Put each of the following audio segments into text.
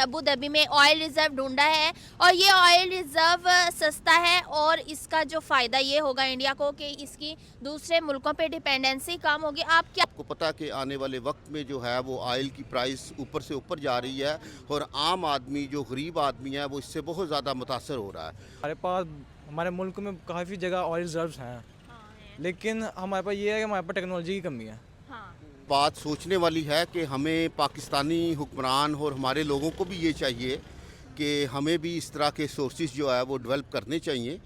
Abu Dhabi में oil reserve ढूंढा है और ये ऑयल रिजर्व सस्ता है और इसका जो फ़ायदा ये होगा इंडिया को कि इसकी दूसरे मुल्कों पे डिपेंडेंसी कम होगी। आप क्या आपको पता है कि आने वाले वक्त में जो है वो ऑयल की प्राइस ऊपर से ऊपर जा रही है और आम आदमी जो गरीब आदमी है वो इससे बहुत ज़्यादा मुतासर हो रहा है। हमारे पास हमारे मुल्क में काफ़ी जगह ऑयल रिजर्व्स हैं, लेकिन हमारे पास ये है कि हमारे पास टेक्नोलॉजी की कमी है। बात सोचने वाली है कि हमें पाकिस्तानी हुक्मरान और हमारे लोगों को भी ये चाहिए कि हमें भी इस तरह के सोर्सेज जो है वो डेवलप करने चाहिए।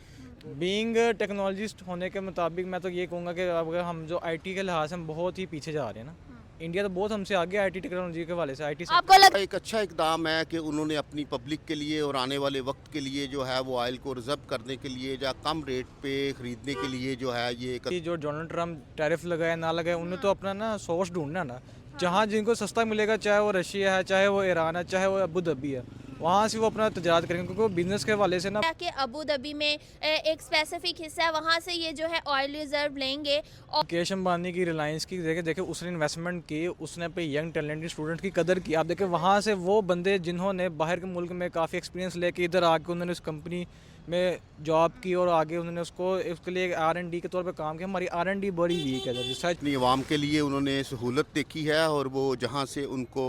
बीइंग टेक्नोलॉजिस्ट होने के मुताबिक मैं तो ये कहूँगा कि अगर हम जो आईटी के लिहाज से हम बहुत ही पीछे जा रहे हैं ना, इंडिया तो बहुत हमसे आगे आईटी टेक्नोलॉजी के हवाले से आईटी आपको लग एक अच्छा इकदाम है कि उन्होंने अपनी पब्लिक के लिए और आने वाले वक्त के लिए जो है वो ऑयल को रिजर्व करने के लिए या कम रेट पे ख़रीदने के लिए जो है ये कि जो डोनाल्ड ट्रम्प टैरिफ लगाए ना लगाए, उन्हें तो अपना ना सोर्स ढूंढना है ना, जहाँ जिनको सस्ता मिलेगा, चाहे वो रशिया है, चाहे वो ईरान है, चाहे वो अबू धाबी है, वहाँ से वो अपना तजारत करेंगे, क्योंकि वो बिजनेस के हवाले से ना कि अबू धाबी में एक स्पेसिफिक हिस्सा है, वहाँ से ये जो है ऑयल रिजर्व लेंगे और मुकेश अंबानी की, रिलायंस की, देखे उसने इन्वेस्टमेंट की, उसने पे यंग टैलेंटेड स्टूडेंट की कदर की। आप देखें वहाँ से वो बंदे जिन्होंने बाहर के मुल्क में काफ़ी एक्सपीरियंस लेके इधर आके उन्होंने उस कंपनी में जॉब की और आगे उन्होंने उसको उसके लिए R&D के तौर पे काम किया। हमारी R&D बड़ी वीक है रिसर्च। अपनी आवाम के लिए उन्होंने सहूलत देखी है और वो जहाँ से उनको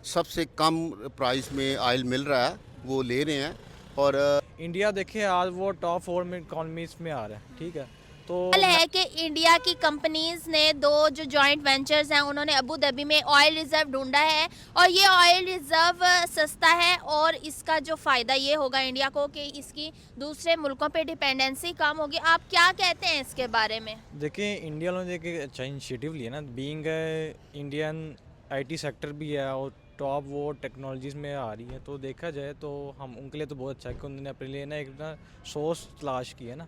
सबसे कम प्राइस में ऑयल मिल रहा है वो ले रहे हैं। और इंडिया देखिए आज वो टॉप 4 में इकॉनमीज में आ रहा है, ठीक है। तो है कि इंडिया की कंपनीज ने दो जो जॉइंट वेंचर्स हैं उन्होंने अबू धाबी में ऑयल रिजर्व ढूंढा है और ये ऑयल रिजर्व सस्ता है और इसका जो फ़ायदा ये होगा इंडिया को कि इसकी दूसरे मुल्कों पे डिपेंडेंसी कम होगी। आप क्या कहते हैं इसके बारे में? देखिए इंडिया ने एक अच्छा इनिशिएटिव लिया ना, बीइंग इंडियन आईटी सेक्टर भी है और टॉप वो टेक्नोलॉजीज़ में आ रही है, तो देखा जाए तो हम उनके लिए तो बहुत अच्छा है कि उन्होंने अपने लिए ना एक ना सोर्स तलाश की है ना।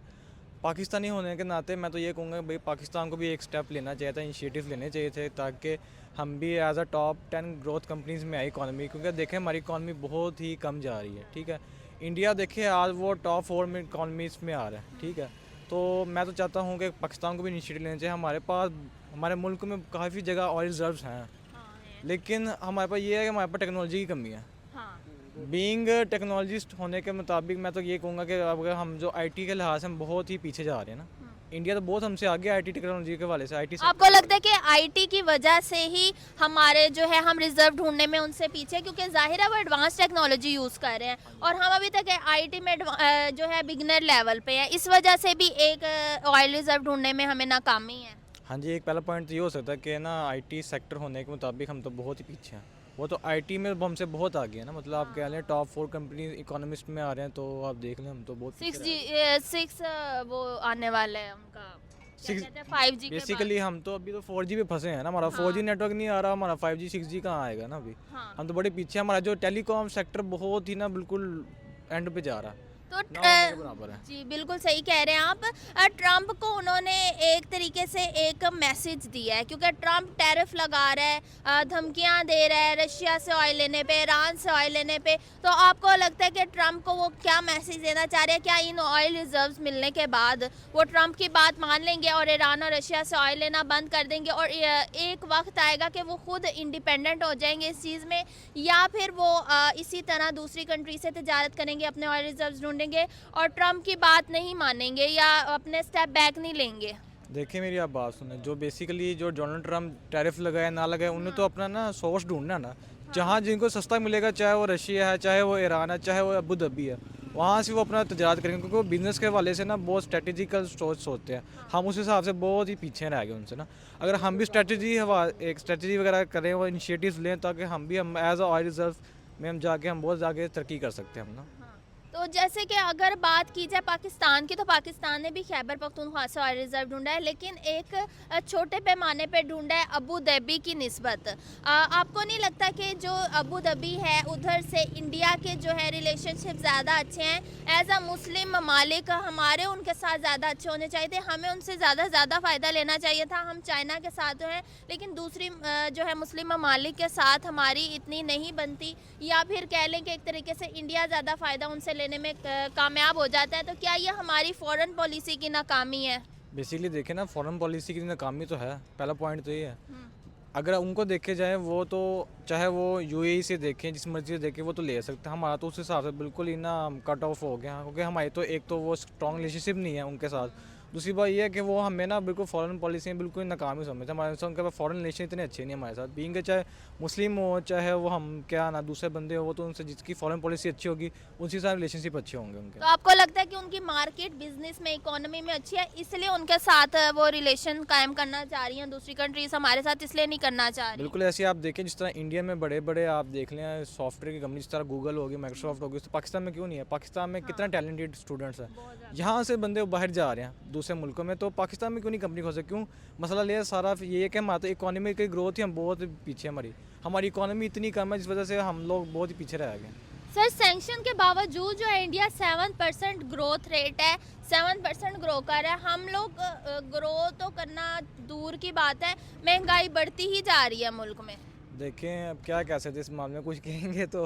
पाकिस्तानी होने के नाते मैं तो ये कहूँगा भाई पाकिस्तान को भी एक स्टेप लेना चाहिए था, इनिशिएटिव लेने चाहिए थे, ताकि हम भी as a top 10 growth companies में आए इकॉनमी, क्योंकि देखें हमारी इकॉनमी बहुत ही कम जा रही है, ठीक है। इंडिया देखिए आज वो टॉप 4 में इकॉनमीज़ में आ रहा है, ठीक है। तो मैं तो चाहता हूँ कि पाकिस्तान को भी इनिशिएटिव लेना चाहिए। हमारे पास हमारे मुल्क में काफ़ी जगह ऑयल रिजर्व्स हैं, लेकिन हमारे पास ये है कि हमारे पास टेक्नोलॉजी की कमी है। बीइंग टेक्नोलॉजिस्ट होने के मुताबिक मैं तो ये कहूँगा कि अगर हम जो आईटी के लिहाज से हम बहुत ही पीछे जा रहे हैं ना, इंडिया तो बहुत हमसे आगे आईटी टेक्नोलॉजी के हवाले से आईटी। आपको लगता है कि आईटी की वजह से ही हमारे जो है हम रिजर्व ढूंढने में उनसे पीछे, क्योंकि जाहिर है वो एडवांस टेक्नोलॉजी यूज़ कर रहे हैं और हम अभी तक आईटी में जो है बिगनर लेवल पे है, इस वजह से भी एक ऑयल रिजर्व ढूंढने में हमें नाकामी है। हाँ जी, एक पहला पॉइंट तो ये हो सकता है कि ना आईटी सेक्टर होने के मुताबिक हम तो बहुत ही पीछे हैं। वो तो आईटी में हमसे बहुत आगे है ना, मतलब आप कह लें टॉप 4 कंपनी इकोनॉमिस्ट में आ रहे हैं, तो आप देख लें हम तो बहुत 6 वो आने वाला है उनका 5G बेसिकली हम तो अभी तो 4G पे फंसे हैं ना, हमारा 4G नेटवर्क नहीं आ रहा, हमारा 5G 6G कहाँ आएगा ना अभी। हम तो बड़े पीछे, हमारा जो टेलीकॉम सेक्टर बहुत ही ना बिल्कुल एंड पे जा रहा है, तो बराबर है। जी बिल्कुल सही कह रहे हैं आप। ट्रम्प को उन्होंने एक तरीके से एक मैसेज दिया है, क्योंकि ट्रम्प टैरिफ लगा रहा है, धमकियां दे रहा है रशिया से ऑयल लेने पे, ईरान से ऑयल लेने पे। तो आपको लगता है कि ट्रम्प को वो क्या मैसेज देना चाह रहे हैं? क्या इन ऑयल रिजर्व्स मिलने के बाद वो ट्रम्प की बात मान लेंगे और ईरान और रशिया से ऑयल लेना बंद कर देंगे और एक वक्त आएगा कि वो खुद इंडिपेंडेंट हो जाएंगे इस चीज़ में, या फिर वो इसी तरह दूसरी कंट्री से तजारत करेंगे, अपने ऑयल रिजर्व्स ढूंढेंगे और ट्रम्प की बात नहीं मानेंगे या अपने स्टेप बैक नहीं लेंगे? देखिए मेरी आप बात सुने, जो बेसिकली जो डोनाल्ड ट्रम्प टैरिफ लगाए ना लगाए, उन्हें तो अपना ना सोर्स ढूंढना है ना, जहाँ जिनको सस्ता मिलेगा, चाहे वो रशिया है, चाहे वो ईरान है, चाहे वो अबू धाबी है, वहाँ से वो अपना तजारत करेंगे, क्योंकि वो बिज़नेस के हवाले से ना बहुत स्ट्रेटेजिकल सोच होते हैं। हम उस हिसाब से बहुत ही पीछे रह गए उनसे ना। अगर हम भी एक स्ट्रेटजी वगैरह करें और इनिशिएटिव्स लें, ताकि हम भी हम एज अ ऑयल रिजर्व में हम जाके हम बहुत आगे तरक्की कर सकते हैं हम ना। तो जैसे कि अगर बात की जाए पाकिस्तान की, तो पाकिस्तान ने भी खैबर पख्तूनख्वा से ऑयल रिजर्व ढूंढा है, लेकिन एक छोटे पैमाने पे ढूंढा है अबू धाबी की निस्बत। आपको नहीं लगता कि जो अबू धाबी है उधर से इंडिया के जो है रिलेशनशिप ज़्यादा अच्छे हैं? एज अ मुस्लिम ममालिक हमारे उनके साथ ज़्यादा अच्छे होने चाहिए थे, हमें उनसे ज़्यादा फ़ायदा लेना चाहिए था। हम चाइना के साथ जो हैं, लेकिन दूसरी जो है मुस्लिम ममालिक के साथ हमारी इतनी नहीं बनती, या फिर कह लें कि एक तरीके से इंडिया ज़्यादा फ़ायदा उनसे लेने में कामयाब हो जाता है। तो क्या ये हमारी फॉरेन पॉलिसी की नाकामी है? बेसिकली देखें ना, फॉरेन पॉलिसी की नाकामी तो है, पहला पॉइंट तो ये है। अगर उनको देखे जाए वो तो चाहे वो यूएई से देखें जिस मर्जी से देखें वो तो ले सकते हैं, हमारा तो उस हिसाब से बिल्कुल ही ना कट ऑफ हो गया क्योंकि हमारी तो एक तो वो स्ट्रॉन्ग रिलेशनशिप नहीं है उनके साथ। दूसरी बात ये है कि वो हमें ना बिल्कुल फॉरेन पॉलिसी में बिल्कुल नाकामी समझते हैं, हमारे साथ उनके पास फॉरेन रिलेशन इतने अच्छे नहीं हमारे साथ बीइंग चाहे मुस्लिम हो चाहे वो हम क्या ना दूसरे बंदे हो, वो तो उनसे जिसकी फॉरेन पॉलिसी अच्छी होगी उसी साथ रिलेशनशिप अच्छे होंगे उनके। तो आपको लगता है कि उनकी मार्केट बिजनेस में इकोनॉमी में अच्छी है इसलिए उनके साथ वो रिलेशन कायम करना चाह रही हैं, दूसरी कंट्रीज हमारे साथ इसलिए नहीं करना चाह रही? बिल्कुल ऐसे आप देखें जिस तरह इंडिया में बड़े बड़े आप देख लें सॉफ्टवेयर की कंपनी जिस तरह गूगल होगी माइक्रोसॉफ्ट होगी, तो पाकिस्तान में क्यों नहीं है? पाकिस्तान में कितना टैलेंटेड स्टूडेंट्स हैं, यहाँ से बंदे बाहर जा रहे हैं दूसरे मुल्कों में, तो पाकिस्तान में क्यों नहीं कंपनी खोल सकते? क्यों? मसला ये सारा ये है कि हमारा तो इकोनॉमी की ग्रोथ ही हम बहुत पीछे, हमारी इकोनॉमी इतनी कम है जिस वजह से हम लोग बहुत ही पीछे रह गए। सर सैंक्शन के बावजूद जो है इंडिया 7% ग्रोथ रेट है, 7% ग्रो कर रहा है, हम लोग ग्रो तो करना दूर की बात है, महंगाई बढ़ती ही जा रही है मुल्क में। देखें अब क्या कह सकते इस मामले में, कुछ कहेंगे तो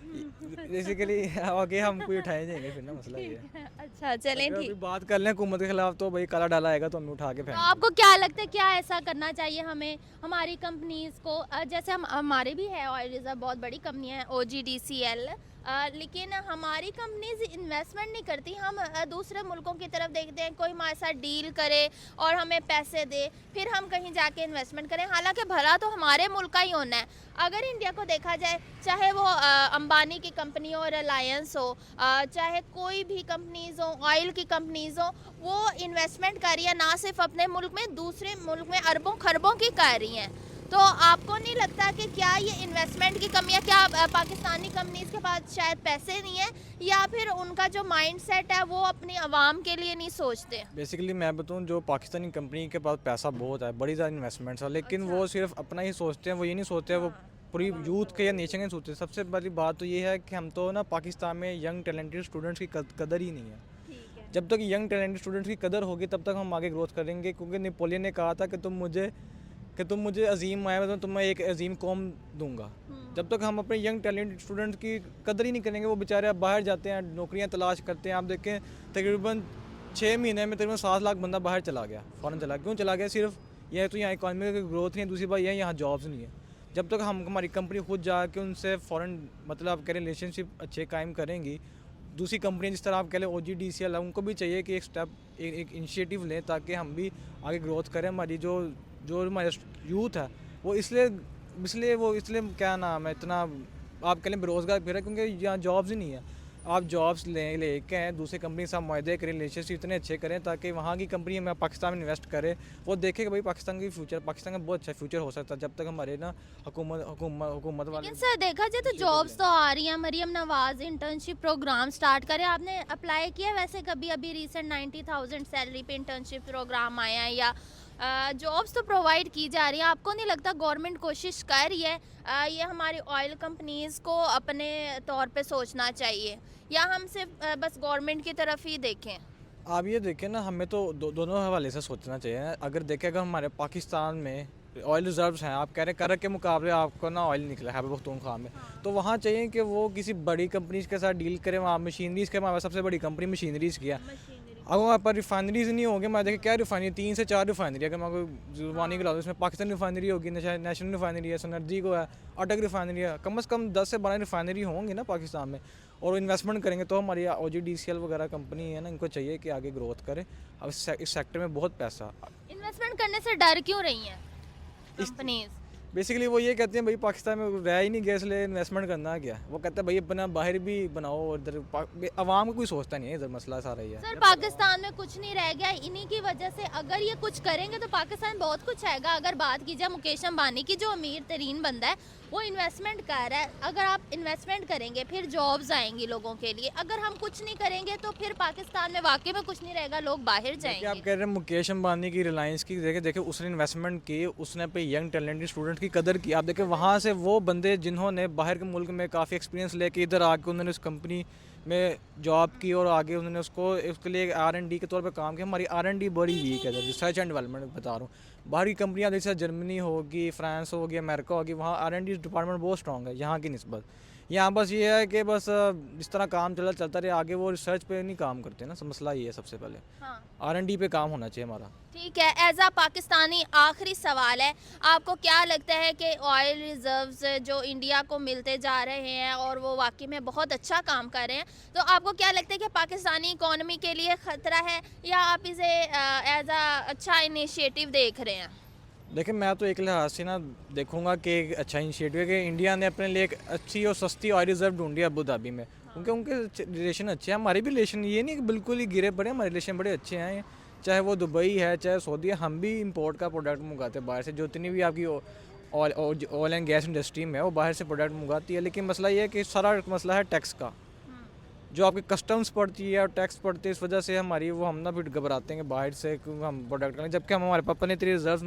बेसिकली आगे हम कोई उठाए जाएंगे फिर ना, मसला ये है। अच्छा चलें अगर ठीक। कोई बात कर लें हुकूमत के खिलाफ तो भाई काला डाला आएगा तो हमें उठा के तो फेंक। आपको क्या लगता है क्या ऐसा करना चाहिए हमें हमारी कंपनीज को, जैसे हम हमारे भी है ऑयल रिजर्व बहुत बड़ी कंपनी है OGDCL, लेकिन हमारी कंपनीज इन्वेस्टमेंट नहीं करती, हम दूसरे मुल्कों की तरफ देखते हैं कोई हमारे साथ डील करे और हमें पैसे दे फिर हम कहीं जाके इन्वेस्टमेंट करें, हालांकि भला तो हमारे मुल्क का ही होना है। अगर इंडिया को देखा जाए चाहे वो अंबानी की कंपनी हो, रिलायंस हो, चाहे कोई भी कंपनीज हो, ऑयल की कंपनीज हो, वो इन्वेस्टमेंट कर रही है ना सिर्फ अपने मुल्क में, दूसरे मुल्क में अरबों खरबों की कर रही हैं। तो आपको नहीं लगता कि क्या ये इन्वेस्टमेंट की कमी है, क्या पाकिस्तानी कंपनीज के पास शायद पैसे नहीं है या फिर उनका जो माइंड सेट है वो अपनी आवाम के लिए नहीं सोचते? बेसिकली मैं बताऊं जो पाकिस्तानी कंपनी के पास पैसा बहुत है, बड़ी ज़्यादा इन्वेस्टमेंट्स है, लेकिन वो सिर्फ अपना ही सोचते हैं, वो ये नहीं सोचते हैं वो पूरी यूथ के या नेशन के सोचते हैं। सबसे बड़ी बात तो ये है कि हम तो ना पाकिस्तान में यंग टैलेंटेड स्टूडेंट्स की कदर ही नहीं है। जब तक यंग टैलेंटेड स्टूडेंट्स की कदर होगी तब तक हम आगे ग्रोथ करेंगे, क्योंकि नेपोलियन ने कहा था कि तुम मुझे अजीम आया तो तुम्हें एक अजीम कौम दूंगा। जब तक हम अपने यंग टैलेंटेड स्टूडेंट्स की कदर ही नहीं करेंगे, वो बेचारे अब बाहर जाते हैं नौकरियां तलाश करते हैं। आप देखें तकरीबन 6 महीने में तकरीबन 7 लाख बंदा बाहर चला गया, फ़ौरन चला। क्यों चला गया? सिर्फ यह तो यहाँ इकॉनमी की ग्रोथ नहीं है, दूसरी बात यह यहाँ जॉब्स नहीं है। जब तक हम हमारी कंपनी खुद जाके उनसे फ़ौरन मतलब आप कह रहे रिलेशनशिप अच्छे कायम करेंगी, दूसरी कंपनी जिस तरह आप कह लें OGDCL है, उनको भी चाहिए कि एक स्टेप एक इनिशिएटिव लें ताकि हम भी आगे ग्रोथ करें। हमारी जो हमारे यूथ है वो इसलिए क्या नाम है इतना आप कह लें बेरोज़गार फिर है, क्योंकि यहाँ जॉब्स ही नहीं है। आप जॉब्स लेके दूसरी कंपनी से मुआहदे करें, रिलेशनशिप इतने अच्छे करें ताकि वहाँ की कंपनी में पाकिस्तान में इन्वेस्ट करे, वो देखे कि भाई पाकिस्तान की फ्यूचर, पाकिस्तान का बहुत अच्छा फ्यूचर हो सकता है जब तक हमारे ना हुकूमत वाले। लेकिन सर देखा जाए तो जॉब्स तो आ रही हैं, Maryam Nawaz internship program start करे, आपने अप्लाई किया वैसे कभी? अभी रिसेंट 90,000 सैलरी पे इंटर्नशिप प्रोग्राम आया है या जॉब्स तो प्रोवाइड की जा रही है। आपको नहीं लगता गवर्नमेंट कोशिश कर रही है ये हमारी ऑयल कंपनीज़ को अपने तौर पे सोचना चाहिए या हम सिर्फ बस गवर्नमेंट की तरफ ही देखें? आप ये देखें ना, हमें तो दोनों हवाले से सोचना चाहिए। अगर देखें अगर हमारे पाकिस्तान में ऑयल रिजर्व्स हैं, आप कह रहे हैं करक के मुकाबले आपको ना ऑयल निकला है पख्तूनख्वा में, तो वहाँ चाहिए कि वो किसी बड़ी कंपनीज के साथ डील करें। वहाँ मशीनरीज़ के, हमारे सबसे बड़ी कंपनी मशीनरीज़ की है। अब वहाँ पर रिफाइनरीज नहीं होगी, मैं देखें क्या रिफाइनरी 3 से 4 रिफाइनरी, अगर मैं कोई जुबानी गिला दूँ इसमें पाकिस्तान रिफाइनरी होगी, नेशनल रिफाइनरी है, सनर्जी को है, अटक रिफाइनरी है, कम से कम 10 से 12 रिफाइनरी होंगी ना पाकिस्तान में। और इन्वेस्टमेंट करेंगे तो हमारी OGDCL वगैरह कंपनी है ना, इनको चाहिए कि आगे ग्रोथ करे। अब इस सेक्टर में बहुत पैसा। इन्वेस्टमेंट करने से डर क्यों रही हैं कंपनीज? बेसिकली वो ये कहते हैं भाई पाकिस्तान में रह ही नहीं गया इसलिए इन्वेस्टमेंट करना क्या। वो कहते हैं भाई अपना बाहर भी बनाओ, और इधर आवाम को कोई सोचता नहीं है, इधर मसला सारा ही है। सर पाकिस्तान में कुछ नहीं रह गया इन्हीं की वजह से, अगर ये कुछ करेंगे तो पाकिस्तान बहुत कुछ आएगा। अगर बात की जाए मुकेश अंबानी की, जो अमीर तरीन बंदा है, वो इन्वेस्टमेंट कर रहा है। अगर आप इन्वेस्टमेंट करेंगे फिर जॉब्स आएंगी लोगों के लिए, अगर हम कुछ नहीं करेंगे तो फिर पाकिस्तान में वाकई में कुछ नहीं रहेगा, लोग बाहर जाएंगे। आप कह रहे हैं मुकेश अंबानी की, रिलायंस की, देखे उसने इन्वेस्टमेंट की, उसने अपने यंग टैलेंटेड स्टूडेंट की कदर की। आप देखें वहाँ से वो बंदे जिन्होंने बाहर के मुल्क में काफ़ी एक्सपीरियंस लेके इधर आके उन्होंने उस कंपनी में जॉब की और आगे उन्होंने उसके लिए R&D के तौर पे काम किया। हमारी R&D बड़ी वीक है, रिसर्च एंड डेवलपमेंट बता रहा हूँ। बाहर की कंपनियाँ जैसे जर्मनी होगी, फ्रांस होगी, अमेरिका होगी, वहाँ R&D डिपार्टमेंट बहुत स्ट्रॉन्ग है यहाँ की निस्बत। यहाँ बस ये है कि बस जिस तरह काम चलता रहे आगे, वो रिसर्च पे नहीं काम करते ना, मसला ये है सबसे पहले। हाँ R&D पे काम होना चाहिए हमारा। ठीक है। एज अ पाकिस्तानी आखिरी सवाल है, आपको क्या लगता है कि ऑयल रिजर्व्स जो इंडिया को मिलते जा रहे हैं और वो वाकई में बहुत अच्छा काम कर रहे हैं, तो आपको क्या लगता है कि पाकिस्तानी इकोनॉमी के लिए ख़तरा है, या आप इसे एज अ अच्छा इनिशिएटिव देख रहे हैं? देखिए, मैं तो एक लिहाज से ना देखूंगा कि एक अच्छा इनिशिएटिव है कि इंडिया ने अपने लिए एक अच्छी और सस्ती ऑयल रिजर्व ढूंढी अबू धाबी में, क्योंकि उनके रिलेशन अच्छे हैं। हमारे भी रिलेशन ये नहीं कि बिल्कुल ही गिरे पड़े, हमारे रिलेशन बड़े अच्छे हैं। चाहे वो दुबई है, चाहे सऊदी है, हम भी इंपोर्ट का प्रोडक्ट मंगाते हैं बाहर से। जो इतनी भी आपकी ऑयल एंड गैस इंडस्ट्री में है, वो बाहर से प्रोडक्ट मंगाती है। लेकिन मसला ये है कि सारा मसला है टैक्स का, जो आपकी कस्टम्स पड़ती है और टैक्स पड़ती है, इस वजह से हमारी वो हम ना फिर घबराते हैं कि बाहर से क्योंकि हम प्रोडक्ट करें, जबकि हम हमारे पापा ने इतनी रिजर्व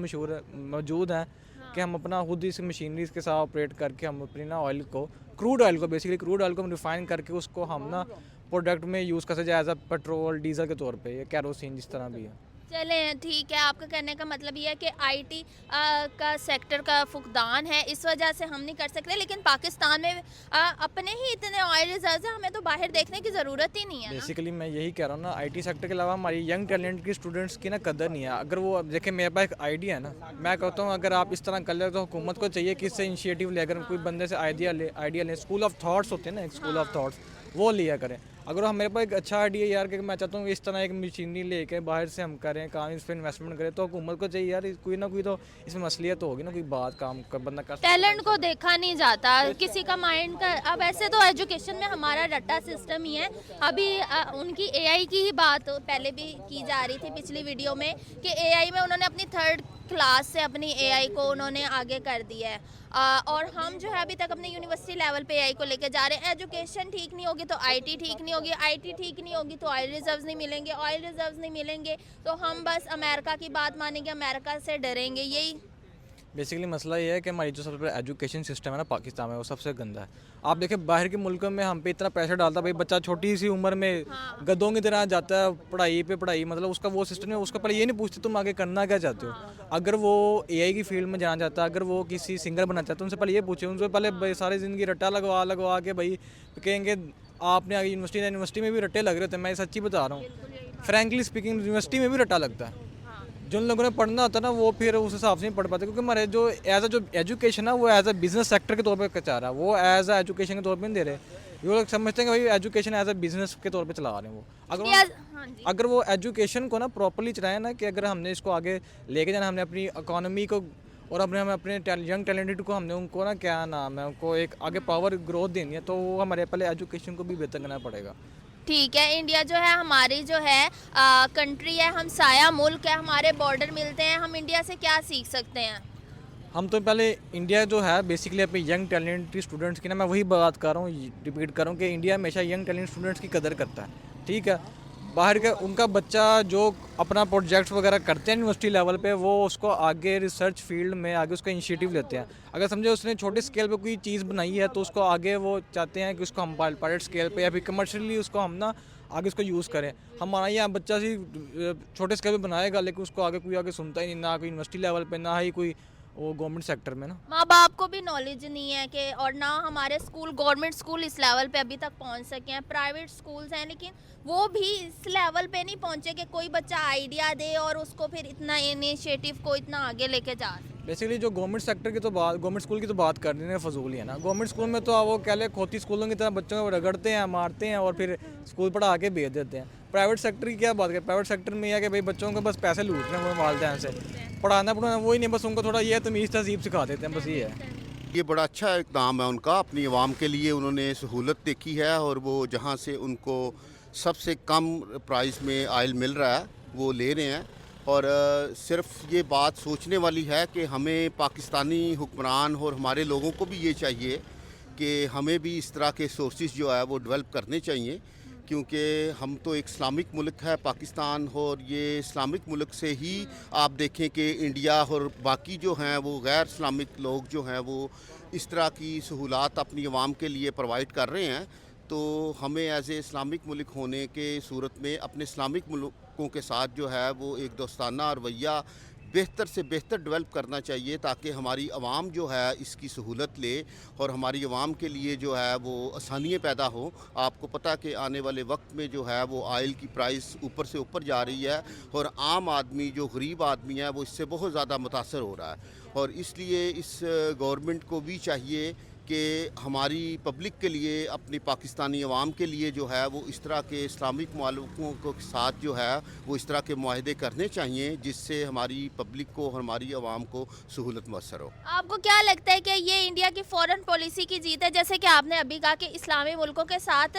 मौजूद हैं कि हम अपना खुद ही इस मशीनरीज के साथ ऑपरेट करके हम अपनी ना ऑयल को, क्रूड ऑयल को बेसिकली, क्रूड ऑयल को हम रिफाइन करके उसको हम ना प्रोडक्ट में यूज़ कर सकते हैं एज अ पेट्रोल डीजल के तौर पे, या कैरोसिन जिस तरह भी है। चलें ठीक है, आपका कहने का मतलब ये है कि आईटी का सेक्टर का फुकदान है, इस वजह से हम नहीं कर सकते। लेकिन पाकिस्तान में अपने ही इतने ऑयल रिजर्व्स हैं, हमें तो बाहर देखने की ज़रूरत ही नहीं है ना। बेसिकली मैं यही कह रहा हूँ ना, आईटी सेक्टर के अलावा हमारी यंग टैलेंट की स्टूडेंट्स की ना कदर नहीं है। अगर वो देखिए, मेरे पास एक आइडिया है ना, मैं कहता हूँ अगर आप इस तरह कर ले तो हुकूमत को चाहिए कि इससे इनिशिएटिव ले, अगर कोई बंदे से आइडिया ले, स्कूल ऑफ थॉट्स होते हैं ना, एक स्कूल ऑफ थॉट्स, वो लिया करें। अगर हम, मेरे पास एक अच्छा आइडिया यार कि मैं चाहता हूँ कि इस तरह एक मशीनरी लेके बाहर से हम करें काम, इस पर इन्वेस्टमेंट करें, तो हुकूमत को चाहिए यार कोई ना कोई तो इसमें मसलियत तो होगी ना, कोई बात काम कर बंदा कर। टैलेंट को देखा नहीं जाता, किसी का माइंड का। अब ऐसे तो एजुकेशन में हमारा रट्टा सिस्टम ही है। अभी उनकी एआई की ही बात पहले भी की जा रही थी पिछली वीडियो में, कि एआई में उन्होंने अपनी 3rd क्लास से अपनी एआई को उन्होंने आगे कर दिया है। और हम जो है अभी तक अपने यूनिवर्सिटी लेवल पे एआई को लेके जा रहे हैं। एजुकेशन ठीक नहीं होगी तो आईटी ठीक नहीं होगी, आईटी ठीक नहीं होगी तो ऑयल रिजर्व्स नहीं मिलेंगे, ऑयल रिजर्व्स नहीं मिलेंगे तो हम बस अमेरिका की बात मानेंगे, अमेरिका से डरेंगे। यही बेसिकली मसला ये है कि हमारी जो सबसे बड़ा एजुकेशन सिस्टम है ना पाकिस्तान में, वो सबसे गंदा है। आप देखिए, बाहर के मुल्कों में हम पे इतना प्रेशर डालता है, भाई बच्चा छोटी सी उम्र में गधों की तरह जाता है पढ़ाई पे पढ़ाई, मतलब उसका वो सिस्टम है, उसका पहले ये नहीं पूछते तुम आगे करना क्या चाहते हो। अगर वो एआई की फील्ड में जाना चाहता है, अगर वो किसी सिंगर बनना चाहता है, उनसे पहले ये पूछे, उनसे पहले सारी ज़िंदगी रट्टा लगवा के भाई कहेंगे आपने आगे यूनिवर्सिटी में भी रट्टे लग रहे थे। मैं सच्ची बता रहा हूँ, फ्रैंकली स्पीकिंग, यूनिवर्सिटी में भी रट्टा लगता है। जिन लोगों ने पढ़ना होता है ना, वो फिर उस हिसाब से नहीं पढ़ पाते, क्योंकि हमारे जो एज अ जो एजुकेशन है वो एज अ बिजनेस सेक्टर के तौर पे चाह रहा है, वो एज अ एजुकेशन के तौर पे नहीं दे रहे। ये लोग समझते हैं कि भाई एजुकेशन एज अ बिजनेस के तौर पे चला रहे हैं वो। अगर वो एजुकेशन को ना प्रॉपर्ली चलाए ना, कि अगर हमने इसको आगे लेके जाना, हमने अपनी इकोनॉमी को और हमें अपने यंग टैलेंटेड को, हमने उनको ना क्या नाम है, उनको एक आगे पावर ग्रोथ देनी है, तो वो हमारे पहले एजुकेशन को भी बेहतर करना पड़ेगा। ठीक है। इंडिया जो है हमारी जो है कंट्री है, हम साया मुल्क है, हमारे बॉर्डर मिलते हैं, हम इंडिया से क्या सीख सकते हैं? हम तो पहले इंडिया जो है बेसिकली अपने यंग टैलेंट स्टूडेंट्स की ना, मैं वही बात कर रहा हूँ, रिपीट कर रहा हूँ कि इंडिया हमेशा यंग टैलेंट स्टूडेंट्स की कदर करता है। ठीक है, बाहर का उनका बच्चा जो अपना प्रोजेक्ट्स वगैरह करते हैं यूनिवर्सिटी लेवल पे, वो उसको आगे रिसर्च फील्ड में आगे उसका इनिशिएटिव लेते हैं। अगर समझे उसने छोटे स्केल पे कोई चीज़ बनाई है, तो उसको आगे वो चाहते हैं कि उसको हम पायलट स्केल पे या फिर कमर्शियली उसको हम ना आगे उसको यूज़ करें। हमारा यहाँ बच्चा सी छोटे स्केल पे बनाएगा, लेकिन उसको आगे कोई आगे सुनता ही नहीं, ना कोई यूनिवर्सिटी लेवल पे, ना ही कोई वो गवर्नमेंट सेक्टर में ना। माँ बाप को भी नॉलेज नहीं है कि, और ना हमारे स्कूल, गवर्नमेंट स्कूल इस लेवल पे अभी तक पहुँच सके हैं। प्राइवेट स्कूल्स हैं लेकिन वो भी इस लेवल पे नहीं पहुँचे कि कोई बच्चा आइडिया दे और उसको फिर इतना इनिशिएटिव को इतना आगे लेके जा। बेसिकली जो गवर्नमेंट सेक्टर की तो बात, गवर्नमेंट स्कूल की तो बात कर रही है, फजूल ही है ना। गवर्नमेंट स्कूल में तो वो कह ले खोती स्कूलों की तरह बच्चों को रगड़ते हैं, मारते हैं और फिर स्कूल पढ़ा के भेज देते हैं। प्राइवेट सेक्टर की क्या बात करें, प्राइवेट सेक्टर में यह है कि भाई बच्चों को बस पैसे लूट रहे हैं वो वालिदैन से, पढ़ाना वही नहीं, बस उनको थोड़ा ये तमीज़ तहजीब सिखा देते हैं, बस ये है। ये बड़ा अच्छा इक़दाम है उनका, अपनी आवाम के लिए उन्होंने सहूलत देखी है, और वो जहाँ से उनको सबसे कम प्राइस में आयल मिल रहा है वो ले रहे हैं। और सिर्फ ये बात सोचने वाली है कि हमें पाकिस्तानी हुक्मरान और हमारे लोगों को भी ये चाहिए कि हमें भी इस तरह के सोर्सेज जो है वो डेवलप करने चाहिए, क्योंकि हम तो एक इस्लामिक मुल्क है पाकिस्तान, और ये इस्लामिक मुल्क से ही आप देखें कि इंडिया और बाकी जो हैं वो गैर इस्लामिक लोग जो हैं वो इस तरह की सहूलात अपनी आवाम के लिए प्रोवाइड कर रहे हैं। तो हमें एज ए इस्लामिक मुल्क होने के सूरत में अपने इस्लामिक मुल्कों के साथ जो है वो एक दोस्ताना रवैया बेहतर से बेहतर डेवलप करना चाहिए ताकि हमारी आवाम जो है इसकी सहूलत ले और हमारी आवाम के लिए जो है वो आसानियाँ पैदा हो। आपको पता कि आने वाले वक्त में जो है वो ऑयल की प्राइस ऊपर से ऊपर जा रही है और आम आदमी जो गरीब आदमी है वो इससे बहुत ज़्यादा मुतासर हो रहा है और इसलिए इस गवर्नमेंट को भी चाहिए कि हमारी पब्लिक के लिए, अपनी पाकिस्तानी अवाम के लिए जो है वो इस तरह के इस्लामिक मुल्कों के साथ जो है वो इस तरह के मुआहदे करने चाहिए जिससे हमारी पब्लिक को, हमारी अवाम को सहूलत मुयसर हो। आपको क्या लगता है कि ये इंडिया की फॉरेन पॉलिसी की जीत है? जैसे कि आपने अभी कहा कि इस्लामी मुल्कों के साथ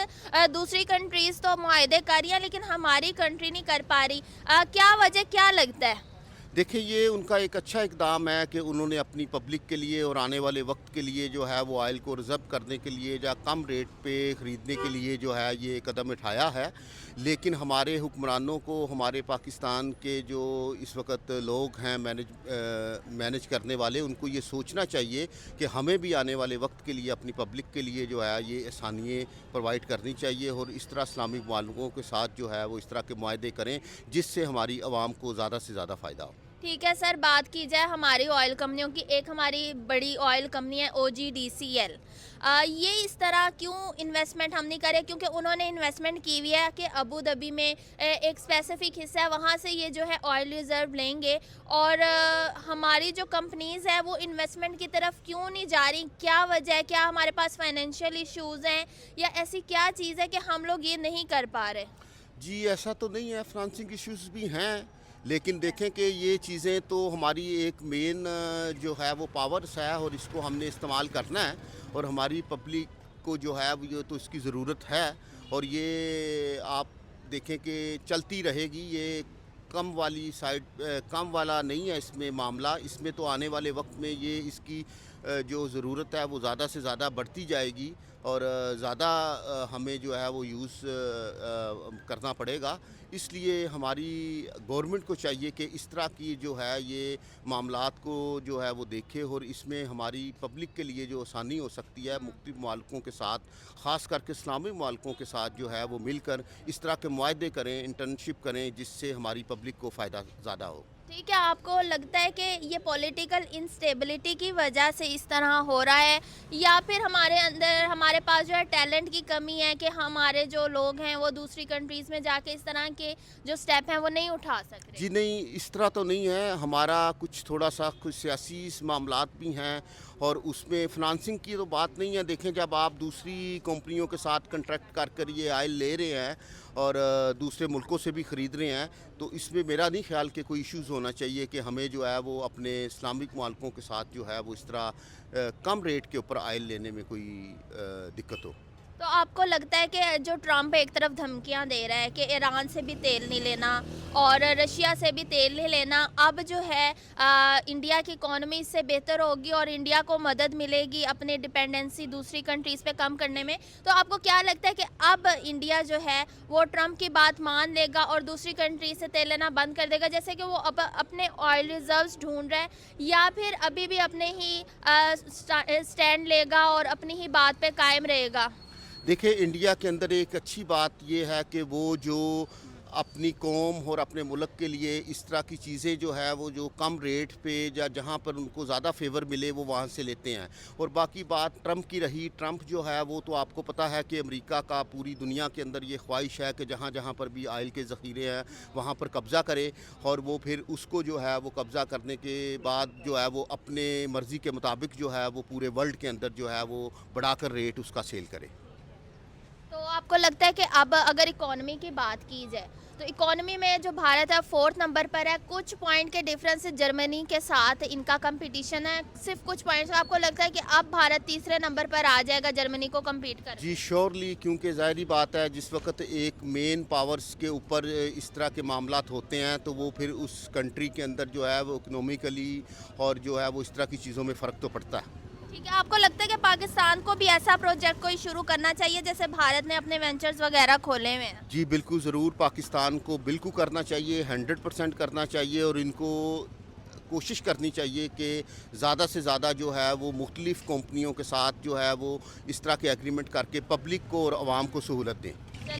दूसरी कंट्रीज़ तो मुआहदे कर रही हैं लेकिन हमारी कंट्री नहीं कर पा रही। क्या वजह, क्या लगता है? देखिए, ये उनका एक अच्छा इक़दाम है कि उन्होंने अपनी पब्लिक के लिए और आने वाले वक्त के लिए जो है वो ऑयल को रिज़र्व करने के लिए या कम रेट पे ख़रीदने के लिए जो है ये कदम उठाया है। लेकिन हमारे हुक्मरानों को, हमारे पाकिस्तान के जो इस वक्त लोग हैं मैनेज करने वाले, उनको ये सोचना चाहिए कि हमें भी आने वाले वक्त के लिए अपनी पब्लिक के लिए जो है ये आसानियाँ प्रोवाइड करनी चाहिए और इस तरह इस्लामिक मुल्कों के साथ जो है वो इस तरह के मुआहदे करें जिससे हमारी आवाम को ज़्यादा से ज़्यादा फ़ायदा हो। ठीक है सर, बात की जाए हमारी ऑयल कंपनियों की। एक हमारी बड़ी ऑयल कंपनी है OGDCL। ये इस तरह क्यों इन्वेस्टमेंट हम नहीं करें? क्योंकि उन्होंने इन्वेस्टमेंट की हुई है कि अबू धाबी में एक स्पेसिफिक हिस्सा है, वहाँ से ये जो है ऑयल रिज़र्व लेंगे और हमारी जो कंपनीज़ है वो इन्वेस्टमेंट की तरफ क्यों नहीं जा रही? क्या वजह है? क्या हमारे पास फाइनेंशियल इश्यूज़ हैं या ऐसी क्या चीज़ है कि हम लोग ये नहीं कर पा रहे? जी, ऐसा तो नहीं है, फाइनेंसिंग इश्यूज़ भी हैं, लेकिन देखें कि ये चीज़ें तो हमारी एक मेन जो है वो पावर्स है और इसको हमने इस्तेमाल करना है और हमारी पब्लिक को जो है वो ये तो इसकी ज़रूरत है और ये आप देखें कि चलती रहेगी। ये कम वाली साइड, कम वाला नहीं है इसमें मामला। इसमें तो आने वाले वक्त में ये इसकी जो ज़रूरत है वो ज़्यादा से ज़्यादा बढ़ती जाएगी और ज़्यादा हमें जो है वो यूज़ करना पड़ेगा। इसलिए हमारी गवर्नमेंट को चाहिए कि इस तरह की जो है ये मामलात को जो है वो देखे और इसमें हमारी पब्लिक के लिए जो आसानी हो सकती है मुख्तलिफ मुल्कों के साथ, ख़ास करके इस्लामिक मुल्कों के साथ जो है वो मिलकर इस तरह के मुआहदे करें, इंटर्नशिप करें जिससे हमारी पब्लिक को फ़ायदा ज़्यादा हो। ठीक है, आपको लगता है कि ये पॉलिटिकल इंस्टेबिलिटी की वजह से इस तरह हो रहा है या फिर हमारे अंदर, हमारे पास जो है टैलेंट की कमी है कि हमारे जो लोग हैं वो दूसरी कंट्रीज़ में जाके इस तरह के जो स्टेप हैं वो नहीं उठा सक रहे? जी नहीं, इस तरह तो नहीं है। हमारा कुछ थोड़ा सा कुछ सियासी मामलात भी हैं और उसमें फ़ाइनेंसिंग की तो बात नहीं है। देखें, जब आप दूसरी कंपनियों के साथ कॉन्ट्रैक्ट कर ये ऑयल ले रहे हैं और दूसरे मुल्कों से भी ख़रीद रहे हैं तो इसमें मेरा नहीं ख्याल कि कोई इश्यूज़ होना चाहिए कि हमें जो है वो अपने इस्लामिक मुल्कों के साथ जो है वो इस तरह कम रेट के ऊपर ऑयल लेने में कोई दिक्कत हो। तो आपको लगता है कि जो ट्रम्प एक तरफ धमकियां दे रहा है कि ईरान से भी तेल नहीं लेना और रशिया से भी तेल नहीं लेना, अब जो है इंडिया की इकोनॉमी इससे बेहतर होगी और इंडिया को मदद मिलेगी अपनी डिपेंडेंसी दूसरी कंट्रीज़ पे कम करने में, तो आपको क्या लगता है कि अब इंडिया जो है वो ट्रम्प की बात मान लेगा और दूसरी कंट्री से तेल लेना बंद कर देगा, जैसे कि वो अब अपने ऑयल रिजर्व्स ढूंढ रहा है, या फिर अभी भी अपने ही स्टैंड लेगा और अपनी ही बात पे कायम रहेगा? देखिए, इंडिया के अंदर एक अच्छी बात ये है कि वो जो अपनी कौम और अपने मुल्क के लिए इस तरह की चीज़ें जो है वो जो कम रेट पे या जहाँ पर उनको ज़्यादा फेवर मिले वो वहाँ से लेते हैं। और बाकी बात ट्रम्प की रही, ट्रम्प जो है वो तो आपको पता है कि अमेरिका का पूरी दुनिया के अंदर ये ख्वाहिश है कि जहाँ जहाँ पर भी ऑयल के ज़ख़ीरे हैं वहाँ पर कब्ज़ा करे और वो फिर उसको जो है वो कब्ज़ा करने के बाद जो है वो अपने मर्ज़ी के मुताबिक जो है वो पूरे वर्ल्ड के अंदर जो है वो बढ़ाकर रेट उसका सेल करे। तो आपको लगता है कि अब अगर इकोनॉमी की बात की जाए तो इकोनॉमी में जो भारत है 4th नंबर पर है, कुछ पॉइंट के डिफरेंस से जर्मनी के साथ इनका कंपटीशन है, सिर्फ कुछ पॉइंट्स। आपको लगता है कि अब भारत तीसरे नंबर पर आ जाएगा जर्मनी को कम्पीट कर? जी श्योरली, क्योंकि ज़ाहिरी बात है जिस वक्त एक मेन पावर्स के ऊपर इस तरह के मामलात होते हैं तो वो फिर उस कंट्री के अंदर जो है वो इकनॉमिकली और जो है वो इस तरह की चीज़ों में फ़र्क तो पड़ता है। ठीक है, आपको लगता है कि पाकिस्तान को भी ऐसा प्रोजेक्ट कोई शुरू करना चाहिए जैसे भारत ने अपने वेंचर्स वगैरह खोले हुए हैं? जी बिल्कुल, ज़रूर पाकिस्तान को बिल्कुल करना चाहिए, 100% करना चाहिए और इनको कोशिश करनी चाहिए कि ज़्यादा से ज़्यादा जो है वो मुख्तलिफ़ कंपनियों के साथ जो है वो इस तरह के एग्रीमेंट करके पब्लिक को और आवाम को सहूलत दें।